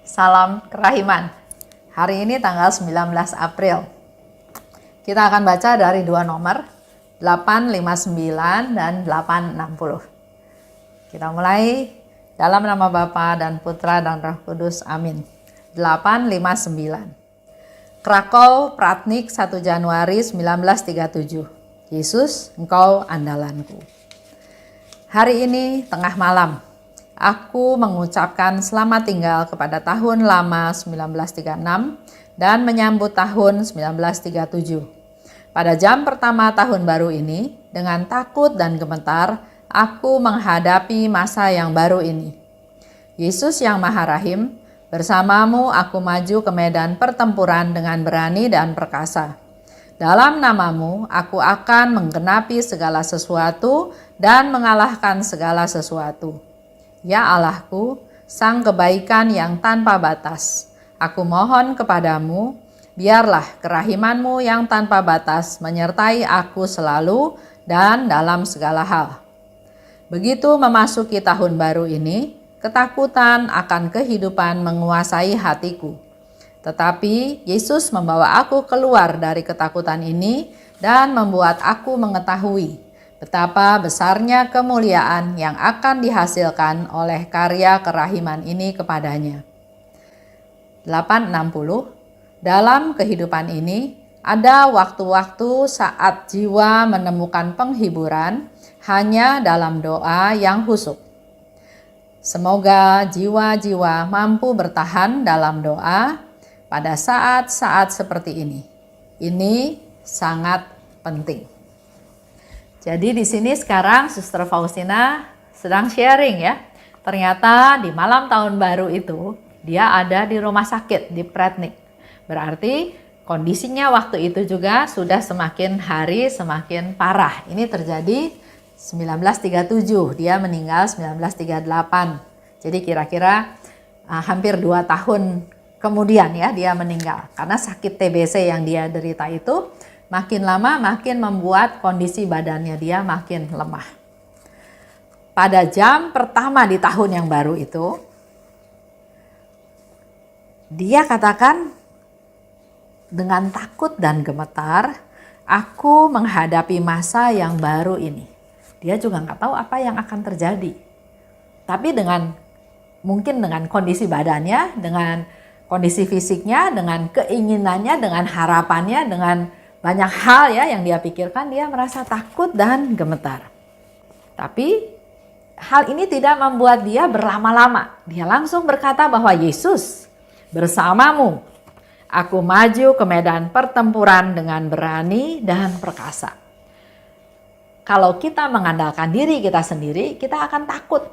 Salam kerahiman. Hari ini tanggal 19 April. Kita akan baca dari dua nomor, 859 dan 860. Kita mulai dalam nama Bapa dan Putra dan Roh Kudus. Amin. 859. Krakow, Pratnik, 1 Januari 1937. Yesus, Engkau andalanku. Hari ini tengah malam, aku mengucapkan selamat tinggal kepada tahun lama 1936 dan menyambut tahun 1937. Pada jam pertama tahun baru ini, dengan takut dan gemetar, aku menghadapi masa yang baru ini. Yesus yang Maha Rahim, bersamamu aku maju ke medan pertempuran dengan berani dan perkasa. Dalam namamu, aku akan menggenapi segala sesuatu dan mengalahkan segala sesuatu. Ya Allahku, Sang kebaikan yang tanpa batas, aku mohon kepadamu, biarlah kerahimanmu yang tanpa batas menyertai aku selalu dan dalam segala hal. Begitu memasuki tahun baru ini, ketakutan akan kehidupan menguasai hatiku. Tetapi Yesus membawa aku keluar dari ketakutan ini dan membuat aku mengetahui betapa besarnya kemuliaan yang akan dihasilkan oleh karya kerahiman ini kepadanya. 860. Dalam kehidupan ini, ada waktu-waktu saat jiwa menemukan penghiburan hanya dalam doa yang khusyuk. Semoga jiwa-jiwa mampu bertahan dalam doa pada saat-saat seperti ini. Ini sangat penting. Jadi di sini sekarang Suster Faustina sedang sharing ya. Ternyata di malam tahun baru itu dia ada di rumah sakit di Pratnik. Berarti kondisinya waktu itu juga sudah semakin hari semakin parah. Ini terjadi 1937, dia meninggal 1938. Jadi kira-kira hampir 2 tahun kemudian ya dia meninggal. Karena sakit TBC yang dia derita itu makin lama makin membuat kondisi badannya dia makin lemah. Pada jam pertama di tahun yang baru itu, dia katakan dengan takut dan gemetar, aku menghadapi masa yang baru ini. Dia juga nggak tahu apa yang akan terjadi. Tapi mungkin dengan kondisi badannya, dengan kondisi fisiknya, dengan keinginannya, dengan harapannya, dengan banyak hal ya yang dia pikirkan, dia merasa takut dan gemetar. Tapi hal ini tidak membuat dia berlama-lama. Dia langsung berkata bahwa Yesus, bersamamu, aku maju ke medan pertempuran dengan berani dan perkasa. Kalau kita mengandalkan diri kita sendiri, kita akan takut.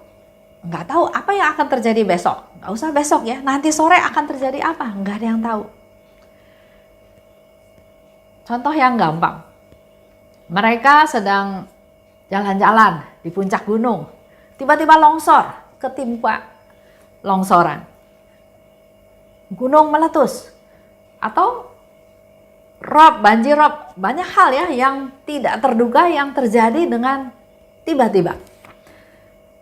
Nggak tahu apa yang akan terjadi besok. Nggak usah besok ya, nanti sore akan terjadi apa? Nggak ada yang tahu. Contoh yang gampang. Mereka sedang jalan-jalan di puncak gunung. Tiba-tiba longsor, ketimpa longsoran. Gunung meletus. Atau banjir rob. Banyak hal ya yang tidak terduga yang terjadi dengan tiba-tiba.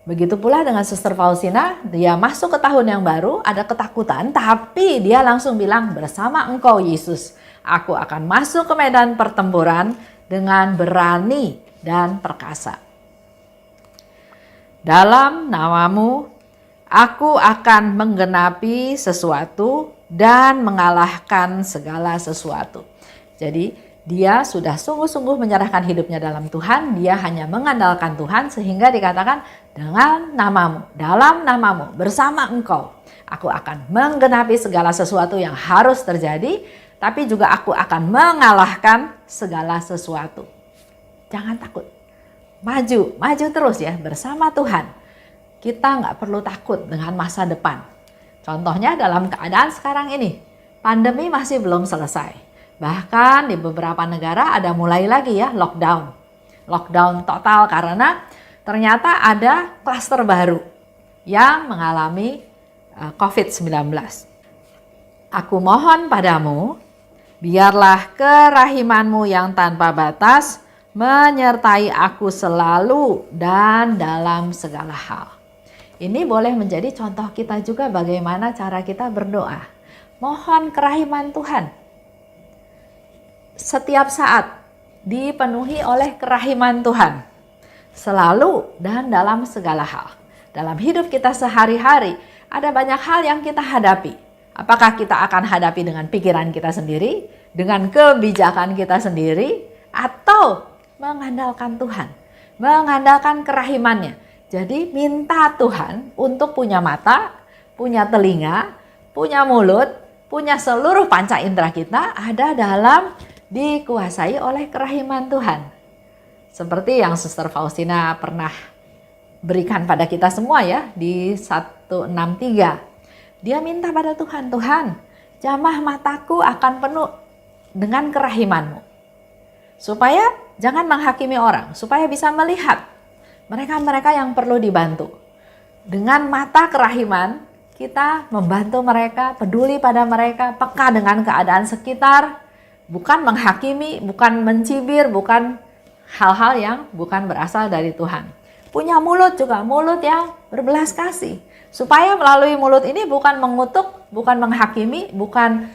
Begitu pula dengan Suster Faustina, dia masuk ke tahun yang baru, ada ketakutan, tapi dia langsung bilang, bersama Engkau Yesus, aku akan masuk ke medan pertempuran dengan berani dan perkasa. Dalam namamu, aku akan menggenapi sesuatu dan mengalahkan segala sesuatu. Jadi dia sudah sungguh-sungguh menyerahkan hidupnya dalam Tuhan. Dia hanya mengandalkan Tuhan sehingga dikatakan dengan namamu, dalam namamu, bersama Engkau. Aku akan menggenapi segala sesuatu yang harus terjadi. Tapi juga aku akan mengalahkan segala sesuatu. Jangan takut. Maju terus ya bersama Tuhan. Kita nggak perlu takut dengan masa depan. Contohnya dalam keadaan sekarang ini. Pandemi masih belum selesai. Bahkan di beberapa negara ada mulai lagi ya lockdown. Lockdown total karena ternyata ada klaster baru yang mengalami COVID-19. Aku mohon padamu, biarlah kerahimanmu yang tanpa batas menyertai aku selalu dan dalam segala hal. Ini boleh menjadi contoh kita juga bagaimana cara kita berdoa. Mohon kerahiman Tuhan. Setiap saat dipenuhi oleh kerahiman Tuhan. Selalu dan dalam segala hal. Dalam hidup kita sehari-hari, ada banyak hal yang kita hadapi. Apakah kita akan hadapi dengan pikiran kita sendiri, dengan kebijakan kita sendiri, atau mengandalkan Tuhan, mengandalkan kerahimannya. Jadi minta Tuhan untuk punya mata, punya telinga, punya mulut, punya seluruh panca indera kita ada dalam dikuasai oleh kerahiman Tuhan. Seperti yang Suster Faustina pernah berikan pada kita semua ya di 163. Dia minta pada Tuhan, Tuhan, jamah mataku akan penuh dengan kerahiman-Mu. Supaya jangan menghakimi orang, supaya bisa melihat mereka-mereka yang perlu dibantu. Dengan mata kerahiman, kita membantu mereka, peduli pada mereka, peka dengan keadaan sekitar, bukan menghakimi, bukan mencibir, bukan hal-hal yang bukan berasal dari Tuhan. Punya mulut juga, mulut yang berbelas kasih. Supaya melalui mulut ini bukan mengutuk, bukan menghakimi, bukan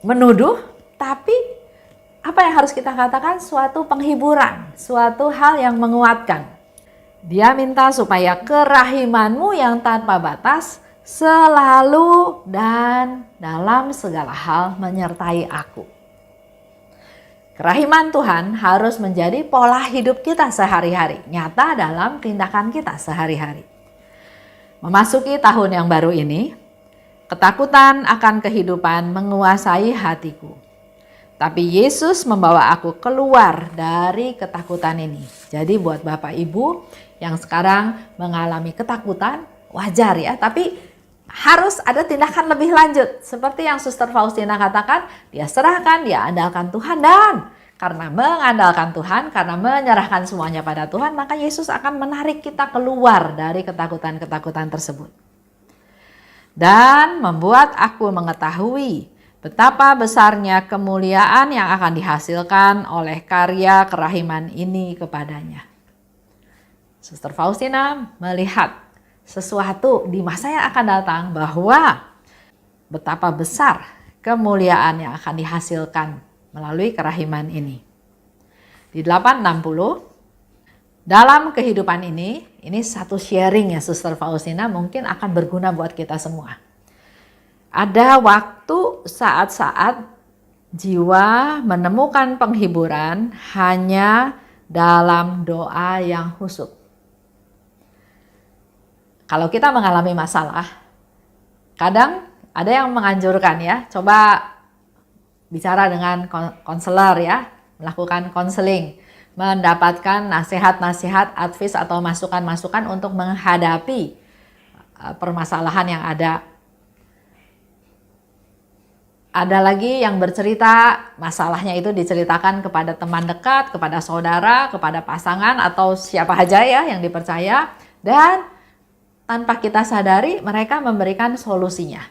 menuduh, tapi apa yang harus kita katakan? Suatu penghiburan, suatu hal yang menguatkan. Dia minta supaya kerahiman-Mu yang tanpa batas selalu dan dalam segala hal menyertai aku. Kerahiman Tuhan harus menjadi pola hidup kita sehari-hari, nyata dalam tindakan kita sehari-hari. Memasuki tahun yang baru ini, ketakutan akan kehidupan menguasai hatiku. Tapi Yesus membawa aku keluar dari ketakutan ini. Jadi buat Bapak Ibu yang sekarang mengalami ketakutan, wajar ya. Tapi harus ada tindakan lebih lanjut. Seperti yang Suster Faustina katakan, dia serahkan, dia andalkan Tuhan. Dan karena mengandalkan Tuhan, karena menyerahkan semuanya pada Tuhan, maka Yesus akan menarik kita keluar dari ketakutan-ketakutan tersebut. Dan membuat aku mengetahui betapa besarnya kemuliaan yang akan dihasilkan oleh karya kerahiman ini kepadanya. Suster Faustina melihat sesuatu di masa yang akan datang bahwa betapa besar kemuliaan yang akan dihasilkan melalui kerahiman ini. Di 860, dalam kehidupan ini satu sharing ya Suster Faustina mungkin akan berguna buat kita semua. Ada waktu saat-saat jiwa menemukan penghiburan hanya dalam doa yang khusyuk. Kalau kita mengalami masalah, kadang ada yang menganjurkan ya, coba bicara dengan konselor ya, melakukan konseling, mendapatkan nasihat-nasihat, advice atau masukan-masukan untuk menghadapi permasalahan yang ada. Ada lagi yang bercerita masalahnya itu diceritakan kepada teman dekat, kepada saudara, kepada pasangan atau siapa aja ya yang dipercaya, dan tanpa kita sadari mereka memberikan solusinya.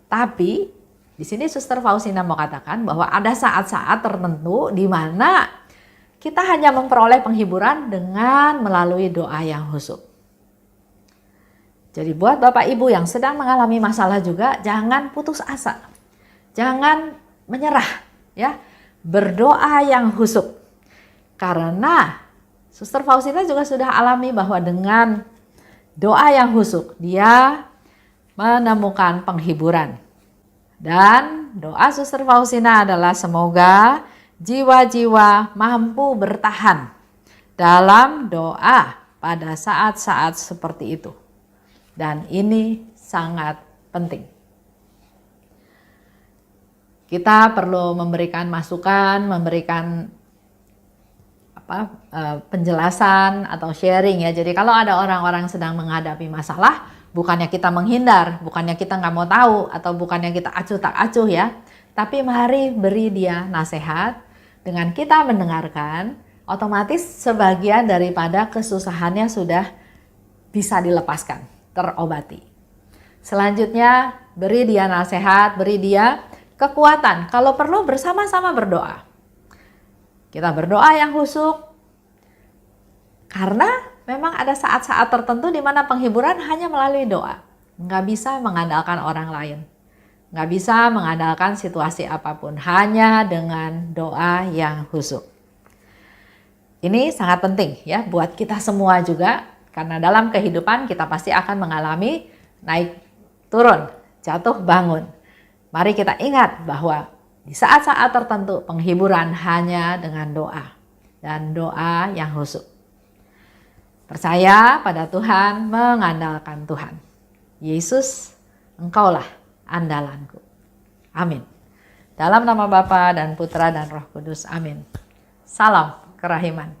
Tapi di sini Suster Faustina mau katakan bahwa ada saat-saat tertentu di mana kita hanya memperoleh penghiburan dengan melalui doa yang khusyuk. Jadi buat Bapak Ibu yang sedang mengalami masalah juga, jangan putus asa. Jangan menyerah ya. Berdoa yang khusyuk. Karena Suster Faustina juga sudah alami bahwa dengan doa yang khusyuk dia menemukan penghiburan. Dan doa Suster Faustina adalah semoga jiwa-jiwa mampu bertahan dalam doa pada saat-saat seperti itu. Dan ini sangat penting. Kita perlu memberikan masukan, memberikan penjelasan atau sharing ya. Jadi kalau ada orang-orang sedang menghadapi masalah, bukannya kita menghindar, bukannya kita nggak mau tahu, atau bukannya kita acuh tak acuh ya. Tapi mari beri dia nasihat. Dengan kita mendengarkan, otomatis sebagian daripada kesusahannya sudah bisa dilepaskan, terobati. Selanjutnya beri dia nasihat, beri dia kekuatan. Kalau perlu bersama-sama berdoa. Kita berdoa yang khusyuk. Karena memang ada saat-saat tertentu di mana penghiburan hanya melalui doa. Nggak bisa mengandalkan orang lain. Nggak bisa mengandalkan situasi apapun. Hanya dengan doa yang khusyuk. Ini sangat penting ya buat kita semua juga. Karena dalam kehidupan kita pasti akan mengalami naik turun, jatuh bangun. Mari kita ingat bahwa di saat-saat tertentu penghiburan hanya dengan doa. Dan doa yang khusyuk. Percaya pada Tuhan, mengandalkan Tuhan. Yesus, Engkaulah andalanku. Amin. Dalam nama Bapa dan Putra dan Roh Kudus. Amin. Salam kerahiman.